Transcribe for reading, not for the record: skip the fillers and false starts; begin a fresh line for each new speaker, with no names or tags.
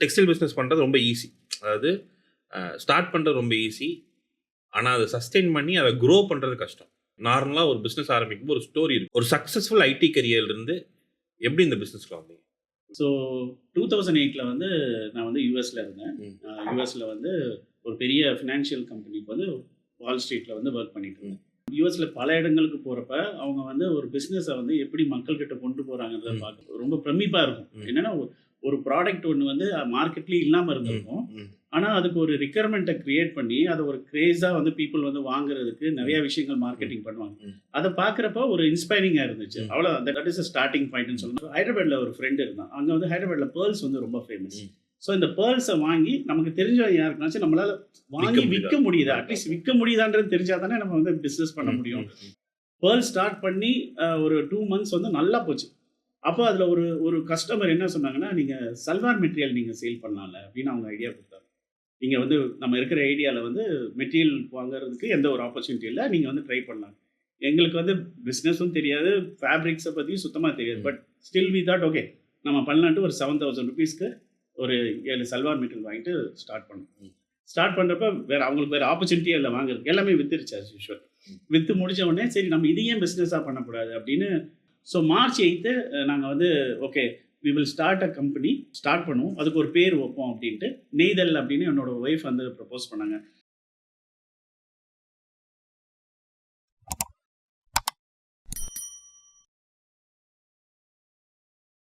Textile business பண்ணுறது ரொம்ப easy. அதாவது ஸ்டார்ட் பண்ணுறது ரொம்ப ஈஸி. ஆனால் அதை சஸ்டெயின் பண்ணி அதை க்ரோ பண்ணுறது கஷ்டம். நார்மலாக ஒரு பிஸ்னஸ் ஆரம்பிக்கும்போது ஒரு ஸ்டோரி இருக்கும். ஒரு சக்ஸஸ்ஃபுல் ஐடி கரியர்லேருந்து எப்படி இந்த பிஸ்னஸ்க்கு வந்தீங்க?
ஸோ 2008 வந்து நான் வந்து யூஎஸ்ல இருந்தேன்.
ம்.
யூஎஸ்ல வந்து ஒரு பெரிய ஃபினான்ஷியல் கம்பெனிக்கு வந்து வால் ஸ்ட்ரீட்ல வந்து ஒர்க் பண்ணிட்டு இருந்தேன். யூஎஸ்ல பல இடங்களுக்கு போறப்ப அவங்க வந்து ஒரு பிஸ்னஸை வந்து எப்படி மக்கள்கிட்ட கொண்டு போறாங்கன்றத
ம்.
பார்க்க ரொம்ப பிரமிப்பா இருக்கும்.
ம்.
என்னன்னா ஒரு ப்ராடக்ட் ஒன்று வந்து மார்க்கெட்லேயே இல்லாமல் இருந்திருக்கும்.
ம்.
ஆனால் அதுக்கு ஒரு ரிக்யர்மெண்ட்டை கிரியேட் பண்ணி அதை ஒரு கிரேஸாக வந்து பீப்புள் வந்து வாங்குறதுக்கு நிறைய விஷயங்கள் மார்க்கெட்டிங் பண்ணுவாங்க.
ம்.
அதை பார்க்குறப்ப ஒரு இன்ஸ்பைரிங்காக இருந்துச்சு.
ம்.
அவ்வளோ தட் இஸ் ஸ்டார்டிங் பாயிண்ட்னு சொல்லணும். ஹைதராபாத்தில் ஒரு ஃப்ரெண்டு இருந்தான். அங்கே வந்து ஹைதராபாத்தில் பேர்ல்ஸ் வந்து ரொம்ப ஃபேமஸ்.
ம்.
ஸோ இந்த பேர்ல்ஸை வாங்கி நமக்கு தெரிஞ்சவங்க யாருக்குனாச்சும் நம்மளால வாங்கி விற்க முடியுதா, அட்லீஸ்ட் விற்க முடியுதான்றது தெரிஞ்சால் தானே நம்ம வந்து பிஸ்னஸ் பண்ண முடியும். பேர்ல் ஸ்டார்ட் பண்ணி ஒரு 2 months வந்து நல்லா போச்சு. அப்போ அதில் ஒரு கஸ்டமர் என்ன சொன்னாங்கன்னா, நீங்கள் சல்வார் மெட்டீரியல் நீங்கள் சேல் பண்ணலாம்ல அப்படின்னு அவங்க ஐடியா கொடுத்தாங்க. நீங்கள் வந்து நம்ம இருக்கிற ஐடியாவில் வந்து மெட்டீரியல் வாங்குறதுக்கு எந்த ஒரு ஆப்பர்ச்சுனிட்டி இல்லை, நீங்கள் வந்து ட்ரை பண்ணலாம். எங்களுக்கு வந்து பிஸ்னஸும் தெரியாது, ஃபேப்ரிக்ஸை பற்றியும் சுத்தமாக தெரியாது. But still we thought okay நம்ம பண்ணலான்ட்டு ஒரு 7,000 rupeesக்கு ஒரு 7 சல்வார் மெட்டீரியல் வாங்கிட்டு ஸ்டார்ட் பண்ணோம். ஸ்டார்ட் பண்ணுறப்ப அவங்களுக்கு வேறு ஆப்பர்ச்சுனிட்டியே இல்லை வாங்குறதுக்கு. எல்லாமே வித்துருச்சு as usual. விற்று முடிச்ச உடனே சரி நம்ம இதையே பிஸ்னஸாக பண்ணக்கூடாது அப்படின்னு. ஸோ March 8 நாங்கள் வந்து okay we will start a company start பண்ணுவோம், அதுக்கு ஒரு பேர் வைப்போம் அப்படின்ட்டு. நெய்தல் அப்படின்னு என்னோட ஒய்ஃப் வந்து ப்ரப்போஸ் பண்ணாங்க.